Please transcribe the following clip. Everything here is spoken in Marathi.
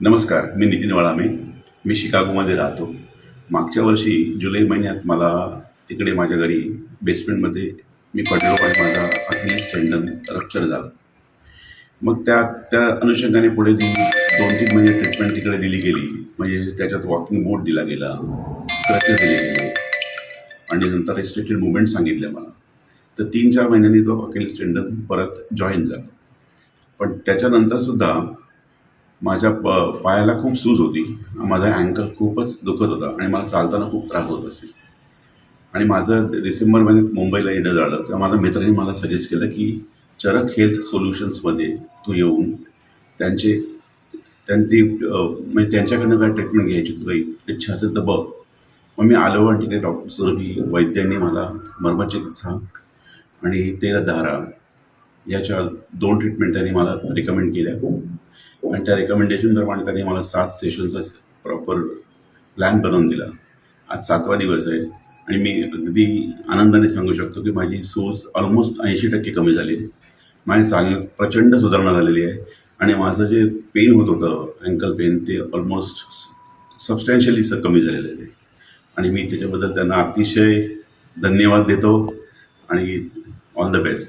नमस्कार, मी नितीन वळामे. मी शिकागोमध्ये राहतो. मागच्या वर्षी जुलै महिन्यात मला तिकडे माझ्या घरी बेसमेंटमध्ये मी पडलो आणि माझा अखिलीस टेंडन रप्चर झाला. मग त्या त्या अनुषंगाने पुढे ती 2-3 महिने ट्रीटमेंट तिकडे दिली गेली. म्हणजे त्याच्यात वॉकिंग बोर्ड दिला गेला, क्रचेस दिले गेले आणि नंतर रेस्ट्रिक्टेड मुवमेंट सांगितले मला. तर 3-4 महिन्यांनी तो अखिलीस टेंडन परत जॉईन झाला. पण त्याच्यानंतरसुद्धा माझ्या पायाला खूप सूज होती. माझा अँकल खूपच दुखत होता आणि मला चालताना खूप त्रास होत असे. आणि माझं डिसेंबर महिन्यात मुंबईला येणं झालं, तर माझ्या मित्राने मला सजेस्ट केलं की चरक हेल्थ सोल्युशन्समध्ये तू येऊन त्यांची म्हणजे त्यांच्याकडनं काय ट्रीटमेंट घ्यायची तुला इच्छा असेल तर बघ. मग मी आलो आणि तिथे डॉक्टर सुरभी वैद्यांनी मला मर्मचिकित्सा आणि तेलधारा याच्या 2 ट्रीटमेंट त्यांनी मला रिकमेंड केल्या आणि त्या रिकमेंडेशनप्रमाणे त्यांनी मला 7 सेशनचा प्रॉपर प्लॅन बनवून दिला. आज 7वा दिवस आहे आणि मी अगदी आनंदाने सांगू शकतो की माझी सूज ऑलमोस्ट 80% कमी झाली आहे. माझ्या चालण्यात प्रचंड सुधारणा झालेली आहे आणि माझं जे पेन होत होतं अँकल पेन ते ऑलमोस्ट सबस्टॅन्शियली कमी झालेलं आहे. आणि मी त्याच्याबद्दल त्यांना अतिशय धन्यवाद देतो आणि ऑल द बेस्ट.